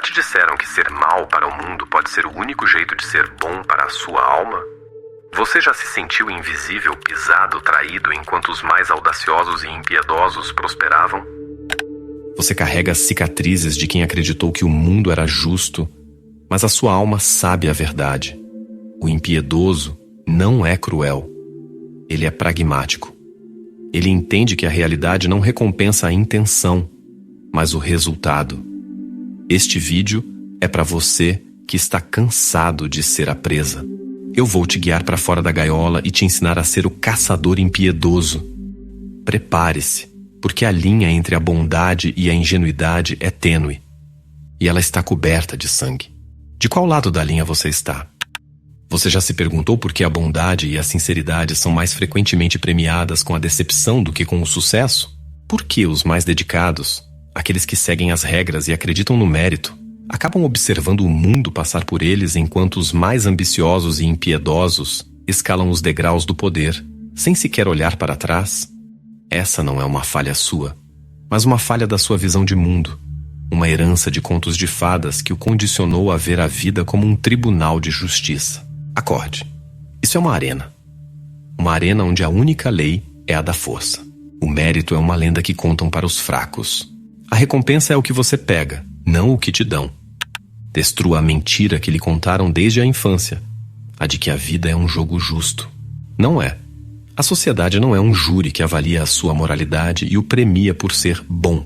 te disseram que ser mal para o mundo pode ser o único jeito de ser bom para a sua alma? Você já se sentiu invisível, pisado, traído enquanto os mais audaciosos e impiedosos prosperavam? Você carrega as cicatrizes de quem acreditou que o mundo era justo, mas a sua alma sabe a verdade. O impiedoso não é cruel. Ele é pragmático. Ele entende que a realidade não recompensa a intenção, mas o resultado. Este vídeo é para você que está cansado de ser a presa. Eu vou te guiar para fora da gaiola e te ensinar a ser o caçador impiedoso. Prepare-se, porque a linha entre a bondade e a ingenuidade é tênue. E ela está coberta de sangue. De qual lado da linha você está? Você já se perguntou por que a bondade e a sinceridade são mais frequentemente premiadas com a decepção do que com o sucesso? Por que os mais dedicados, aqueles que seguem as regras e acreditam no mérito, acabam observando o mundo passar por eles enquanto os mais ambiciosos e impiedosos escalam os degraus do poder, sem sequer olhar para trás? Essa não é uma falha sua, mas uma falha da sua visão de mundo, uma herança de contos de fadas que o condicionou a ver a vida como um tribunal de justiça. Acorde. Isso é uma arena. Uma arena onde a única lei é a da força. O mérito é uma lenda que contam para os fracos. A recompensa é o que você pega, não o que te dão. Destrua a mentira que lhe contaram desde a infância, a de que a vida é um jogo justo. Não é. A sociedade não é um júri que avalia a sua moralidade e o premia por ser bom.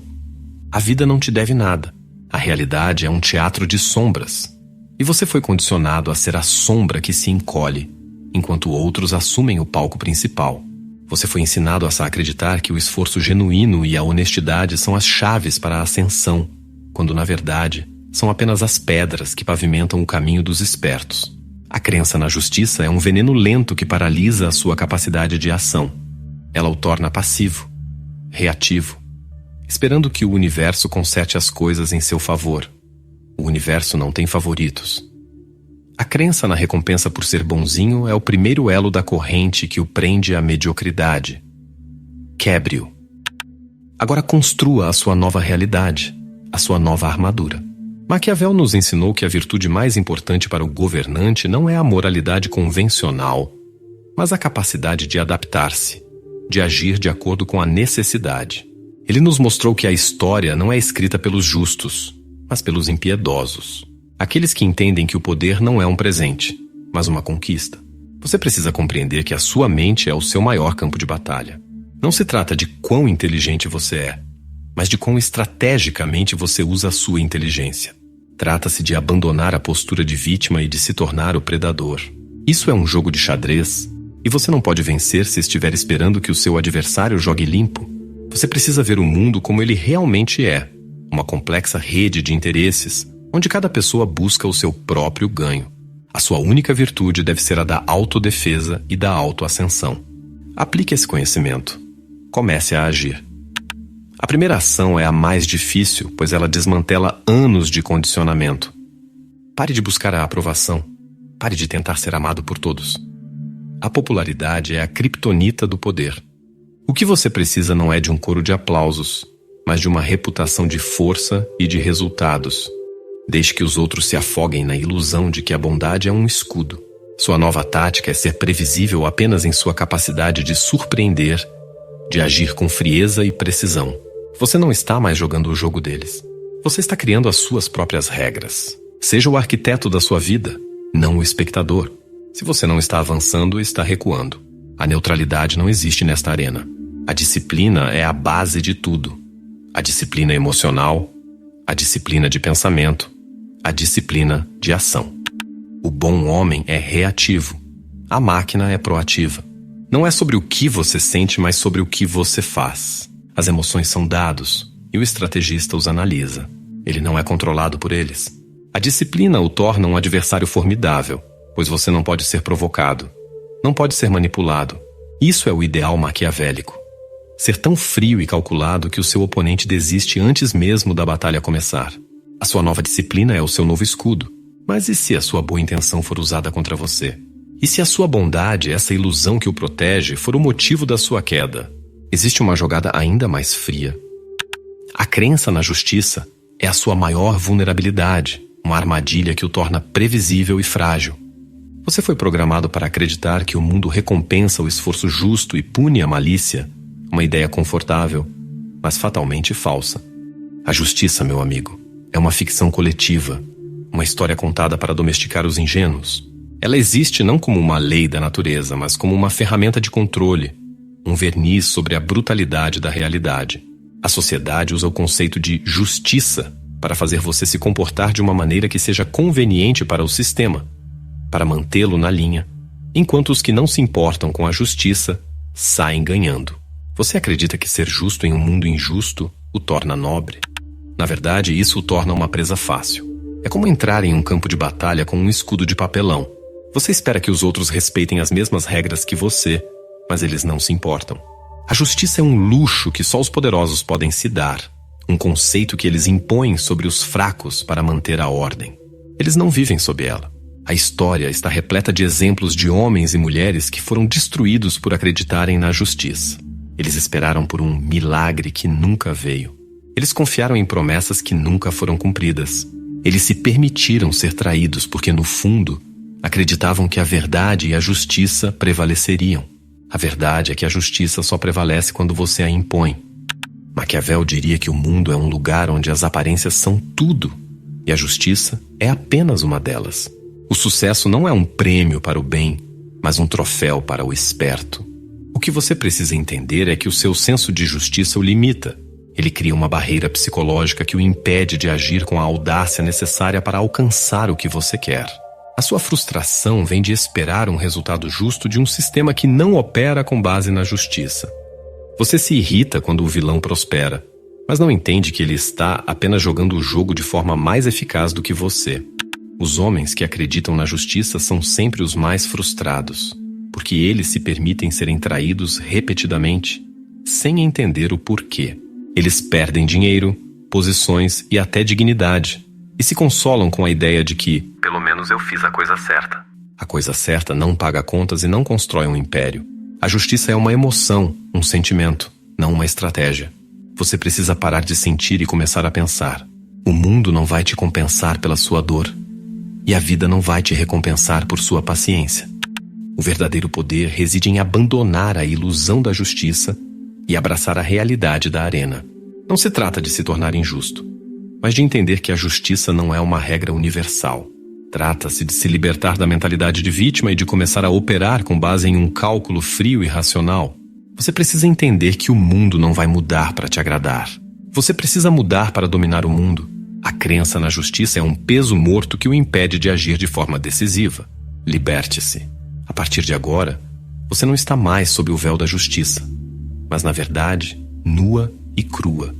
A vida não te deve nada. A realidade é um teatro de sombras. E você foi condicionado a ser a sombra que se encolhe, enquanto outros assumem o palco principal. Você foi ensinado a acreditar que o esforço genuíno e a honestidade são as chaves para a ascensão, quando na verdade são apenas as pedras que pavimentam o caminho dos espertos. A crença na justiça é um veneno lento que paralisa a sua capacidade de ação. Ela o torna passivo, reativo, esperando que o universo conserte as coisas em seu favor. O universo não tem favoritos. A crença na recompensa por ser bonzinho é o primeiro elo da corrente que o prende à mediocridade. Quebre-o. Agora construa a sua nova realidade, a sua nova armadura. Maquiavel nos ensinou que a virtude mais importante para o governante não é a moralidade convencional, mas a capacidade de adaptar-se, de agir de acordo com a necessidade. Ele nos mostrou que a história não é escrita pelos justos, mas pelos impiedosos. Aqueles que entendem que o poder não é um presente, mas uma conquista. Você precisa compreender que a sua mente é o seu maior campo de batalha. Não se trata de quão inteligente você é, mas de quão estrategicamente você usa a sua inteligência. Trata-se de abandonar a postura de vítima e de se tornar o predador. Isso é um jogo de xadrez, e você não pode vencer se estiver esperando que o seu adversário jogue limpo. Você precisa ver o mundo como ele realmente é, uma complexa rede de interesses, onde cada pessoa busca o seu próprio ganho. A sua única virtude deve ser a da autodefesa e da autoascensão. Aplique esse conhecimento. Comece a agir. A primeira ação é a mais difícil, pois ela desmantela anos de condicionamento. Pare de buscar a aprovação. Pare de tentar ser amado por todos. A popularidade é a criptonita do poder. O que você precisa não é de um coro de aplausos, mas de uma reputação de força e de resultados. Deixe que os outros se afoguem na ilusão de que a bondade é um escudo. Sua nova tática é ser previsível apenas em sua capacidade de surpreender, de agir com frieza e precisão. Você não está mais jogando o jogo deles. Você está criando as suas próprias regras. Seja o arquiteto da sua vida, não o espectador. Se você não está avançando, está recuando. A neutralidade não existe nesta arena. A disciplina é a base de tudo. A disciplina emocional, a disciplina de pensamento, a disciplina de ação. O bom homem é reativo. A máquina é proativa. Não é sobre o que você sente, mas sobre o que você faz. As emoções são dados, e o estrategista os analisa. Ele não é controlado por eles. A disciplina o torna um adversário formidável, pois você não pode ser provocado. Não pode ser manipulado. Isso é o ideal maquiavélico. Ser tão frio e calculado que o seu oponente desiste antes mesmo da batalha começar. A sua nova disciplina é o seu novo escudo. Mas e se a sua boa intenção for usada contra você? E se a sua bondade, essa ilusão que o protege, for o motivo da sua queda? Existe uma jogada ainda mais fria. A crença na justiça É a sua maior vulnerabilidade, uma armadilha que o torna previsível e frágil. Você foi programado para acreditar que o mundo recompensa o esforço justo e pune a malícia, uma ideia confortável, mas fatalmente falsa. A justiça, meu amigo, é uma ficção coletiva, uma história contada para domesticar os ingênuos. Ela existe não como uma lei da natureza, mas como uma ferramenta de controle, um verniz sobre a brutalidade da realidade. A sociedade usa o conceito de justiça para fazer você se comportar de uma maneira que seja conveniente para o sistema, para mantê-lo na linha, enquanto os que não se importam com a justiça saem ganhando. Você acredita que ser justo em um mundo injusto o torna nobre? Na verdade, isso o torna uma presa fácil. É como entrar em um campo de batalha com um escudo de papelão. Você espera que os outros respeitem as mesmas regras que você, mas eles não se importam. A justiça é um luxo que só os poderosos podem se dar, um conceito que eles impõem sobre os fracos para manter a ordem. Eles não vivem sob ela. A história está repleta de exemplos de homens e mulheres que foram destruídos por acreditarem na justiça. Eles esperaram por um milagre que nunca veio. Eles confiaram em promessas que nunca foram cumpridas. Eles se permitiram ser traídos porque, no fundo, acreditavam que a verdade e a justiça prevaleceriam. A verdade é que a justiça só prevalece quando você a impõe. Maquiavel diria que o mundo é um lugar onde as aparências são tudo, e a justiça é apenas uma delas. O sucesso não é um prêmio para o bem, mas um troféu para o esperto. O que você precisa entender é que o seu senso de justiça o limita. Ele cria uma barreira psicológica que o impede de agir com a audácia necessária para alcançar o que você quer. A sua frustração vem de esperar um resultado justo de um sistema que não opera com base na justiça. Você se irrita quando o vilão prospera, mas não entende que ele está apenas jogando o jogo de forma mais eficaz do que você. Os homens que acreditam na justiça são sempre os mais frustrados, porque eles se permitem serem traídos repetidamente, sem entender o porquê. Eles perdem dinheiro, posições e até dignidade, e se consolam com a ideia de que, pelo menos eu fiz a coisa certa. A coisa certa não paga contas e não constrói um império. A justiça é uma emoção, um sentimento, não uma estratégia. Você precisa parar de sentir e começar a pensar. O mundo não vai te compensar pela sua dor. E a vida não vai te recompensar por sua paciência. O verdadeiro poder reside em abandonar a ilusão da justiça e abraçar a realidade da arena. Não se trata de se tornar injusto, mas de entender que a justiça não é uma regra universal. Trata-se de se libertar da mentalidade de vítima e de começar a operar com base em um cálculo frio e racional. Você precisa entender que o mundo não vai mudar para te agradar. Você precisa mudar para dominar o mundo. A crença na justiça é um peso morto que o impede de agir de forma decisiva. Liberte-se. A partir de agora, você não está mais sob o véu da justiça, mas, na verdade, nua e crua.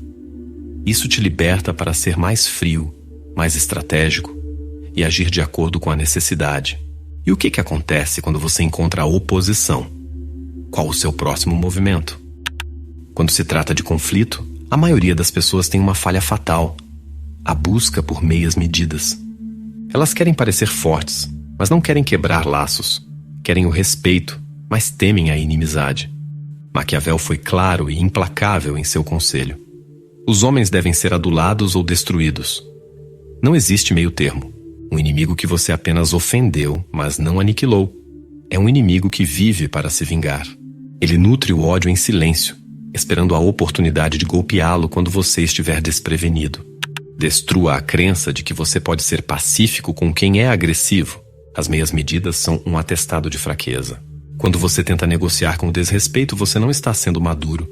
Isso te liberta para ser mais frio, mais estratégico e agir de acordo com a necessidade. E o que acontece quando você encontra a oposição? Qual o seu próximo movimento? Quando se trata de conflito, a maioria das pessoas tem uma falha fatal: a busca por meias medidas. Elas querem parecer fortes, mas não querem quebrar laços. Querem o respeito, mas temem a inimizade. Maquiavel foi claro e implacável em seu conselho. Os homens devem ser adulados ou destruídos. Não existe meio termo. Um inimigo que você apenas ofendeu, mas não aniquilou, é um inimigo que vive para se vingar. Ele nutre o ódio em silêncio, esperando a oportunidade de golpeá-lo quando você estiver desprevenido. Destrua a crença de que você pode ser pacífico com quem é agressivo. As meias medidas são um atestado de fraqueza. Quando você tenta negociar com desrespeito, você não está sendo maduro.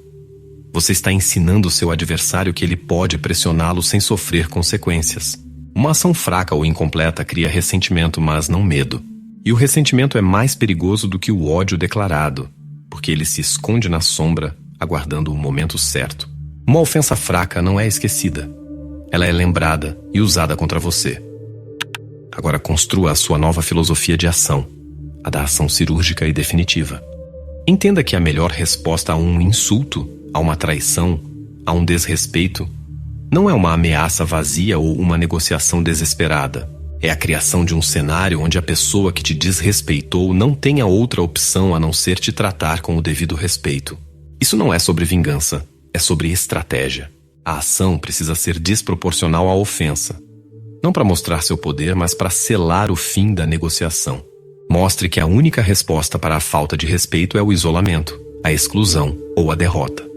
Você está ensinando seu adversário que ele pode pressioná-lo sem sofrer consequências. Uma ação fraca ou incompleta cria ressentimento, mas não medo. E o ressentimento é mais perigoso do que o ódio declarado, porque ele se esconde na sombra, aguardando o momento certo. Uma ofensa fraca não é esquecida. Ela é lembrada e usada contra você. Agora construa a sua nova filosofia de ação, a da ação cirúrgica e definitiva. Entenda que a melhor resposta a um insulto, a uma traição, a um desrespeito, não é uma ameaça vazia ou uma negociação desesperada. É a criação de um cenário onde a pessoa que te desrespeitou não tenha outra opção a não ser te tratar com o devido respeito. Isso não é sobre vingança, é sobre estratégia. A ação precisa ser desproporcional à ofensa. Não para mostrar seu poder, mas para selar o fim da negociação. Mostre que a única resposta para a falta de respeito é o isolamento, a exclusão ou a derrota.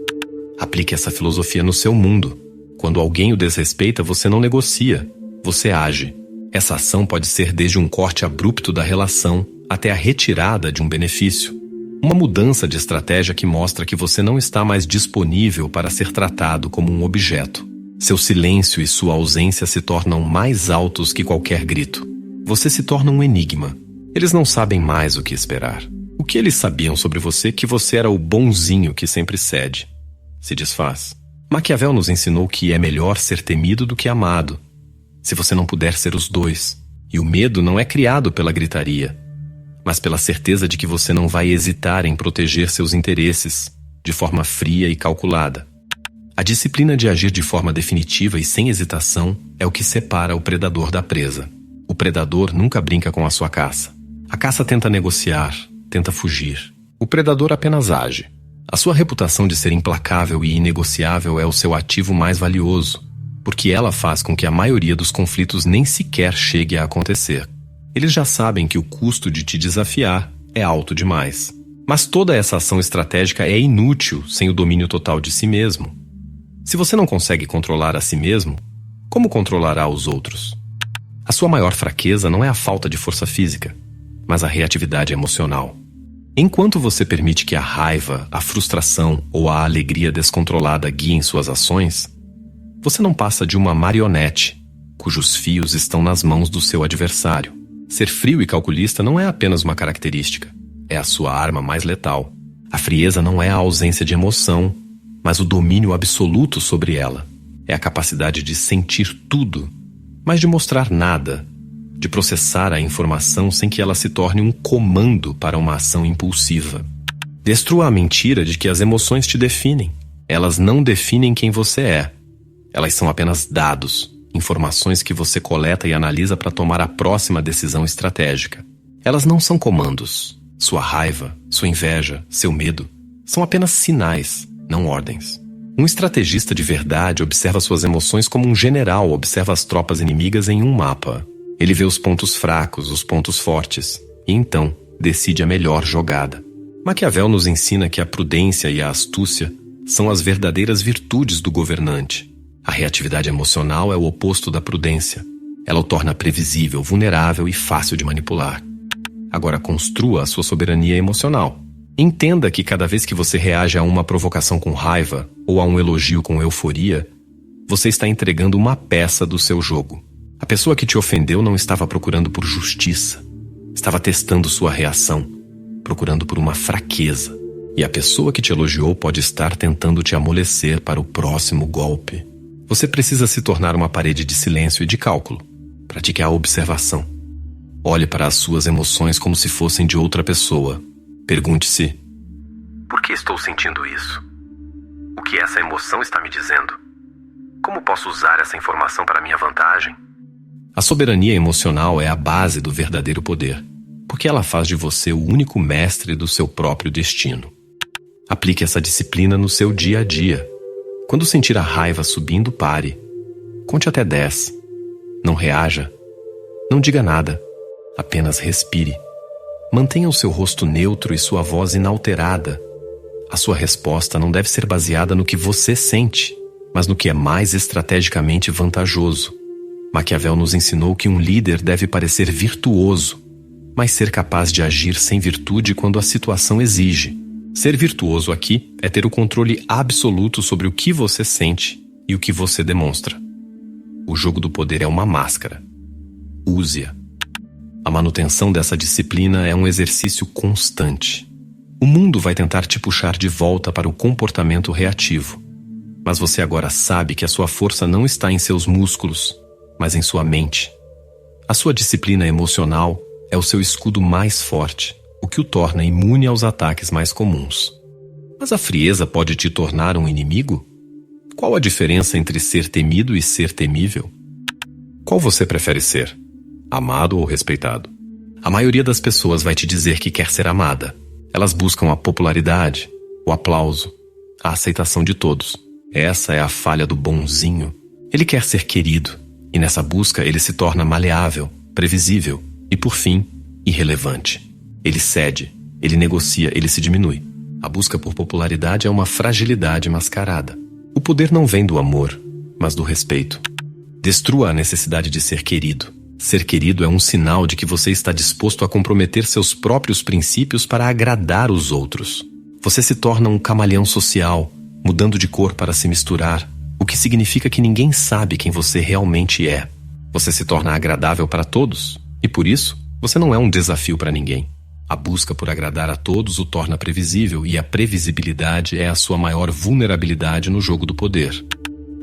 Aplique essa filosofia no seu mundo. Quando alguém o desrespeita, você não negocia, você age. Essa ação pode ser desde um corte abrupto da relação até a retirada de um benefício. Uma mudança de estratégia que mostra que você não está mais disponível para ser tratado como um objeto. Seu silêncio e sua ausência se tornam mais altos que qualquer grito. Você se torna um enigma. Eles não sabem mais o que esperar. O que eles sabiam sobre você que você era o bonzinho que sempre cede? Se desfaz. Maquiavel nos ensinou que é melhor ser temido do que amado. Se você não puder ser os dois. E o medo não é criado pela gritaria, mas pela certeza de que você não vai hesitar em proteger seus interesses, de forma fria e calculada. A disciplina de agir de forma definitiva e sem hesitação é o que separa o predador da presa. O predador nunca brinca com a sua caça. A caça tenta negociar, tenta fugir. O predador apenas age. A sua reputação de ser implacável e inegociável é o seu ativo mais valioso, porque ela faz com que a maioria dos conflitos nem sequer chegue a acontecer. Eles já sabem que o custo de te desafiar é alto demais. Mas toda essa ação estratégica é inútil sem o domínio total de si mesmo. Se você não consegue controlar a si mesmo, como controlará os outros? A sua maior fraqueza não é a falta de força física, mas a reatividade emocional. Enquanto você permite que a raiva, a frustração ou a alegria descontrolada guiem suas ações, você não passa de uma marionete, cujos fios estão nas mãos do seu adversário. Ser frio e calculista não é apenas uma característica, é a sua arma mais letal. A frieza não é a ausência de emoção, mas o domínio absoluto sobre ela. É a capacidade de sentir tudo, mas de mostrar nada, de processar a informação sem que ela se torne um comando para uma ação impulsiva. Destrua a mentira de que as emoções te definem. Elas não definem quem você é. Elas são apenas dados, informações que você coleta e analisa para tomar a próxima decisão estratégica. Elas não são comandos. Sua raiva, sua inveja, seu medo são apenas sinais, não ordens. Um estrategista de verdade observa suas emoções como um general observa as tropas inimigas em um mapa. Ele vê os pontos fracos, os pontos fortes, e então decide a melhor jogada. Maquiavel nos ensina que a prudência e a astúcia são as verdadeiras virtudes do governante. A reatividade emocional é o oposto da prudência. Ela o torna previsível, vulnerável e fácil de manipular. Agora construa a sua soberania emocional. Entenda que cada vez que você reage a uma provocação com raiva ou a um elogio com euforia, você está entregando uma peça do seu jogo. A pessoa que te ofendeu não estava procurando por justiça. Estava testando sua reação, procurando por uma fraqueza. E a pessoa que te elogiou pode estar tentando te amolecer para o próximo golpe. Você precisa se tornar uma parede de silêncio e de cálculo. Pratique a observação. Olhe para as suas emoções como se fossem de outra pessoa. Pergunte-se: por que estou sentindo isso? O que essa emoção está me dizendo? Como posso usar essa informação para minha vantagem? A soberania emocional é a base do verdadeiro poder, porque ela faz de você o único mestre do seu próprio destino. Aplique essa disciplina no seu dia a dia. Quando sentir a raiva subindo, pare. Conte até 10. Não reaja. Não diga nada. Apenas respire. Mantenha o seu rosto neutro e sua voz inalterada. A sua resposta não deve ser baseada no que você sente, mas no que é mais estrategicamente vantajoso. Maquiavel nos ensinou que um líder deve parecer virtuoso, mas ser capaz de agir sem virtude quando a situação exige. Ser virtuoso aqui é ter o controle absoluto sobre o que você sente e o que você demonstra. O jogo do poder é uma máscara. Use-a. A manutenção dessa disciplina é um exercício constante. O mundo vai tentar te puxar de volta para o comportamento reativo. Mas você agora sabe que a sua força não está em seus músculos, mas em sua mente. A sua disciplina emocional é o seu escudo mais forte, o que o torna imune aos ataques mais comuns. Mas a frieza pode te tornar um inimigo? Qual a diferença entre ser temido e ser temível? Qual você prefere ser? Amado ou respeitado? A maioria das pessoas vai te dizer que quer ser amada. Elas buscam a popularidade, o aplauso, a aceitação de todos. Essa é a falha do bonzinho. Ele quer ser querido, e nessa busca ele se torna maleável, previsível e, por fim, irrelevante. Ele cede, ele negocia, ele se diminui. A busca por popularidade é uma fragilidade mascarada. O poder não vem do amor, mas do respeito. Destrua a necessidade de ser querido. Ser querido é um sinal de que você está disposto a comprometer seus próprios princípios para agradar os outros. Você se torna um camaleão social, mudando de cor para se misturar, o que significa que ninguém sabe quem você realmente é. Você se torna agradável para todos, e por isso, você não é um desafio para ninguém. A busca por agradar a todos o torna previsível, e a previsibilidade é a sua maior vulnerabilidade no jogo do poder.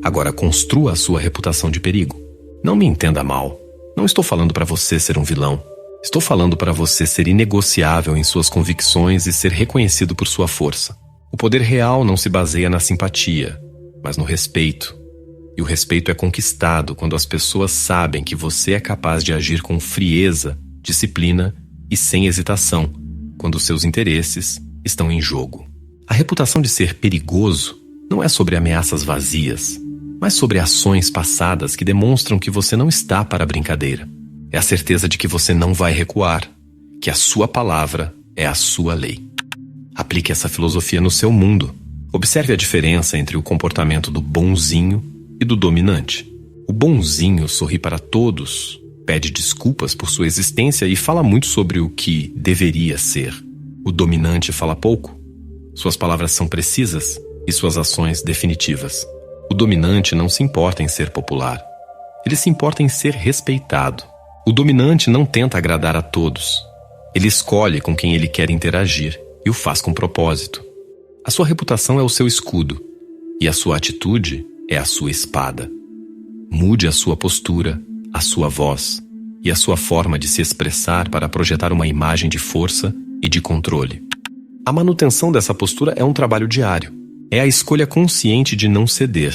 Agora, construa a sua reputação de perigo. Não me entenda mal. Não estou falando para você ser um vilão. Estou falando para você ser inegociável em suas convicções e ser reconhecido por sua força. O poder real não se baseia na simpatia, mas no respeito. E o respeito é conquistado quando as pessoas sabem que você é capaz de agir com frieza, disciplina e sem hesitação, quando seus interesses estão em jogo. A reputação de ser perigoso não é sobre ameaças vazias, mas sobre ações passadas que demonstram que você não está para a brincadeira. É a certeza de que você não vai recuar, que a sua palavra é a sua lei. Aplique essa filosofia no seu mundo. Observe a diferença entre o comportamento do bonzinho e do dominante. O bonzinho sorri para todos, pede desculpas por sua existência e fala muito sobre o que deveria ser. O dominante fala pouco. Suas palavras são precisas e suas ações definitivas. O dominante não se importa em ser popular. Ele se importa em ser respeitado. O dominante não tenta agradar a todos. Ele escolhe com quem ele quer interagir e o faz com propósito. A sua reputação é o seu escudo e a sua atitude é a sua espada. Mude a sua postura, a sua voz e a sua forma de se expressar para projetar uma imagem de força e de controle. A manutenção dessa postura é um trabalho diário. É a escolha consciente de não ceder,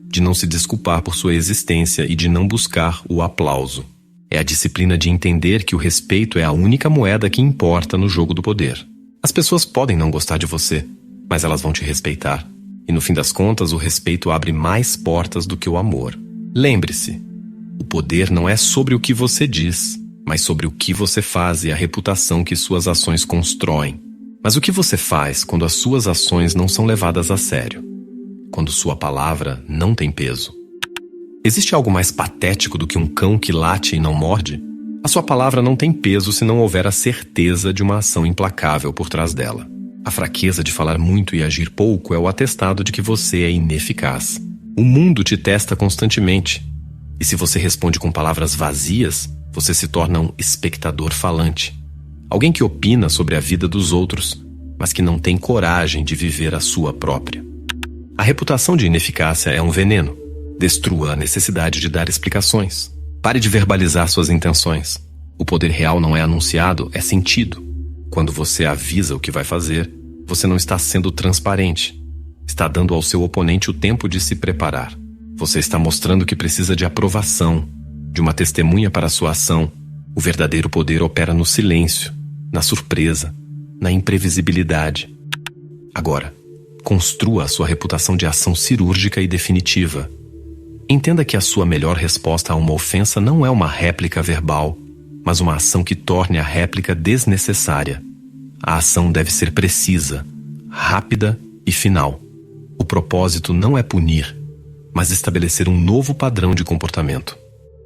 de não se desculpar por sua existência e de não buscar o aplauso. É a disciplina de entender que o respeito é a única moeda que importa no jogo do poder. As pessoas podem não gostar de você, mas elas vão te respeitar. E no fim das contas, o respeito abre mais portas do que o amor. Lembre-se, o poder não é sobre o que você diz, mas sobre o que você faz e a reputação que suas ações constroem. Mas o que você faz quando as suas ações não são levadas a sério? Quando sua palavra não tem peso? Existe algo mais patético do que um cão que late e não morde? A sua palavra não tem peso se não houver a certeza de uma ação implacável por trás dela. A fraqueza de falar muito e agir pouco é o atestado de que você é ineficaz. O mundo te testa constantemente. E se você responde com palavras vazias, você se torna um espectador falante. Alguém que opina sobre a vida dos outros, mas que não tem coragem de viver a sua própria. A reputação de ineficácia é um veneno. Destrua a necessidade de dar explicações. Pare de verbalizar suas intenções. O poder real não é anunciado, é sentido. Quando você avisa o que vai fazer, você não está sendo transparente. Está dando ao seu oponente o tempo de se preparar. Você está mostrando que precisa de aprovação, de uma testemunha para a sua ação. O verdadeiro poder opera no silêncio, na surpresa, na imprevisibilidade. Agora, construa a sua reputação de ação cirúrgica e definitiva. Entenda que a sua melhor resposta a uma ofensa não é uma réplica verbal, mas uma ação que torne a réplica desnecessária. A ação deve ser precisa, rápida e final. O propósito não é punir, mas estabelecer um novo padrão de comportamento.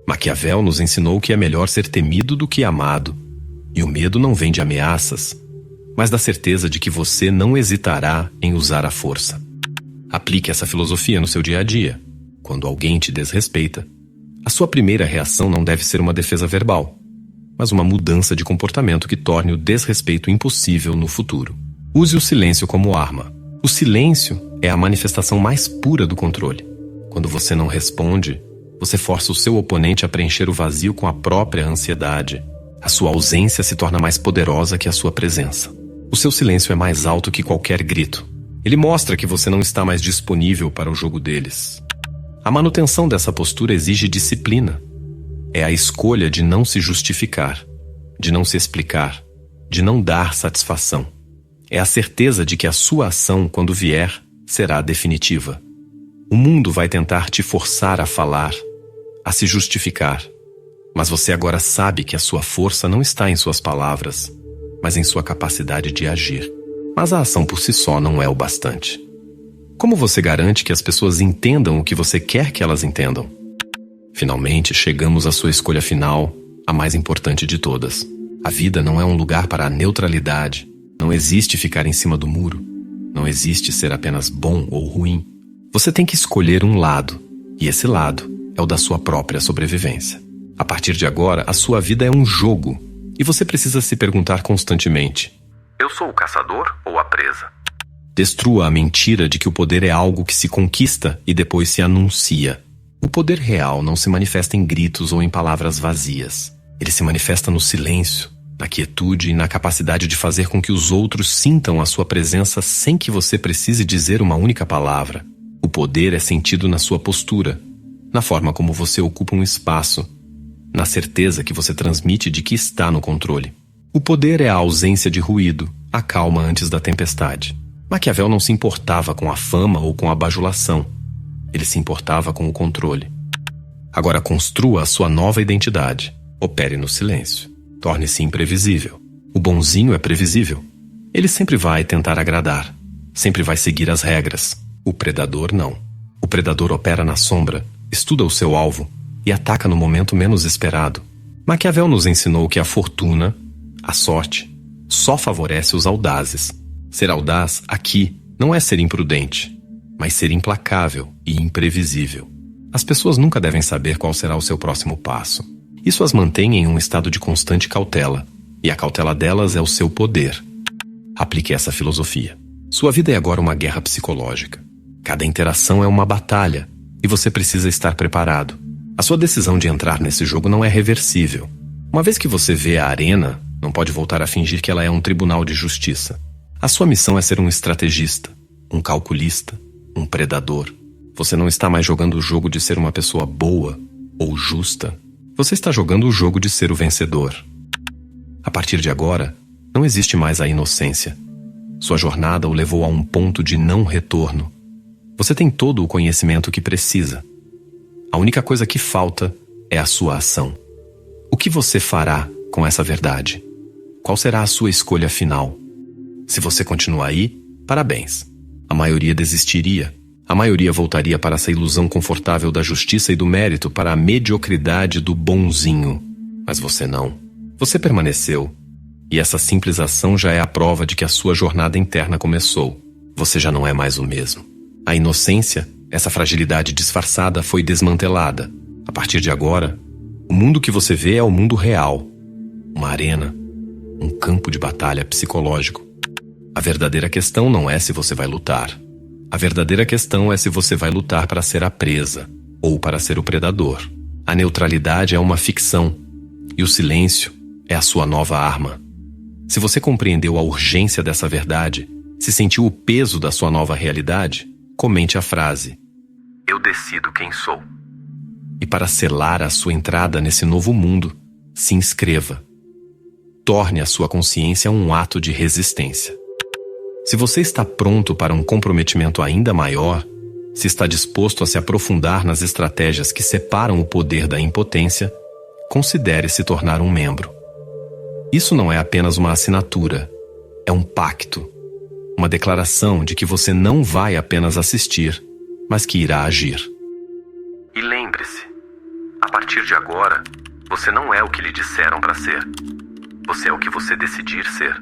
Maquiavel nos ensinou que é melhor ser temido do que amado. E o medo não vem de ameaças, mas da certeza de que você não hesitará em usar a força. Aplique essa filosofia no seu dia a dia. Quando alguém te desrespeita, a sua primeira reação não deve ser uma defesa verbal, mas uma mudança de comportamento que torne o desrespeito impossível no futuro. Use o silêncio como arma. O silêncio é a manifestação mais pura do controle. Quando você não responde, você força o seu oponente a preencher o vazio com a própria ansiedade. A sua ausência se torna mais poderosa que a sua presença. O seu silêncio é mais alto que qualquer grito. Ele mostra que você não está mais disponível para o jogo deles. A manutenção dessa postura exige disciplina. É a escolha de não se justificar, de não se explicar, de não dar satisfação. É a certeza de que a sua ação, quando vier, será definitiva. O mundo vai tentar te forçar a falar, a se justificar. Mas você agora sabe que a sua força não está em suas palavras, mas em sua capacidade de agir. Mas a ação por si só não é o bastante. Como você garante que as pessoas entendam o que você quer que elas entendam? Finalmente, chegamos à sua escolha final, a mais importante de todas. A vida não é um lugar para a neutralidade. Não existe ficar em cima do muro. Não existe ser apenas bom ou ruim. Você tem que escolher um lado, e esse lado é o da sua própria sobrevivência. A partir de agora, a sua vida é um jogo, e você precisa se perguntar constantemente: eu sou o caçador ou a presa? Destrua a mentira de que o poder é algo que se conquista e depois se anuncia. O poder real não se manifesta em gritos ou em palavras vazias. Ele se manifesta no silêncio, na quietude e na capacidade de fazer com que os outros sintam a sua presença sem que você precise dizer uma única palavra. O poder é sentido na sua postura, na forma como você ocupa um espaço, na certeza que você transmite de que está no controle. O poder é a ausência de ruído, a calma antes da tempestade. Maquiavel não se importava com a fama ou com a bajulação. Ele se importava com o controle. Agora construa a sua nova identidade. Opere no silêncio. Torne-se imprevisível. O bonzinho é previsível. Ele sempre vai tentar agradar. Sempre vai seguir as regras. O predador não. O predador opera na sombra, estuda o seu alvo e ataca no momento menos esperado. Maquiavel nos ensinou que a fortuna, a sorte, só favorece os audazes. Ser audaz, aqui, não é ser imprudente, mas ser implacável e imprevisível. As pessoas nunca devem saber qual será o seu próximo passo. Isso as mantém em um estado de constante cautela, e a cautela delas é o seu poder. Aplique essa filosofia. Sua vida é agora uma guerra psicológica. Cada interação é uma batalha, e você precisa estar preparado. A sua decisão de entrar nesse jogo não é reversível. Uma vez que você vê a arena, não pode voltar a fingir que ela é um tribunal de justiça. A sua missão é ser um estrategista, um calculista, um predador. Você não está mais jogando o jogo de ser uma pessoa boa ou justa. Você está jogando o jogo de ser o vencedor. A partir de agora, não existe mais a inocência. Sua jornada o levou a um ponto de não retorno. Você tem todo o conhecimento que precisa. A única coisa que falta é a sua ação. O que você fará com essa verdade? Qual será a sua escolha final? Se você continuar aí, parabéns. A maioria desistiria. A maioria voltaria para essa ilusão confortável da justiça e do mérito, para a mediocridade do bonzinho. Mas você não. Você permaneceu. E essa simples ação já é a prova de que a sua jornada interna começou. Você já não é mais o mesmo. A inocência, essa fragilidade disfarçada, foi desmantelada. A partir de agora, o mundo que você vê é o mundo real. Uma arena. Um campo de batalha psicológico. A verdadeira questão não é se você vai lutar. A verdadeira questão é se você vai lutar para ser a presa ou para ser o predador. A neutralidade é uma ficção e o silêncio é a sua nova arma. Se você compreendeu a urgência dessa verdade, se sentiu o peso da sua nova realidade, comente a frase: eu decido quem sou. E para selar a sua entrada nesse novo mundo, se inscreva. Torne a sua consciência um ato de resistência. Se você está pronto para um comprometimento ainda maior, se está disposto a se aprofundar nas estratégias que separam o poder da impotência, considere se tornar um membro. Isso não é apenas uma assinatura, é um pacto, uma declaração de que você não vai apenas assistir, mas que irá agir. E lembre-se, a partir de agora, você não é o que lhe disseram para ser. Você é o que você decidir ser.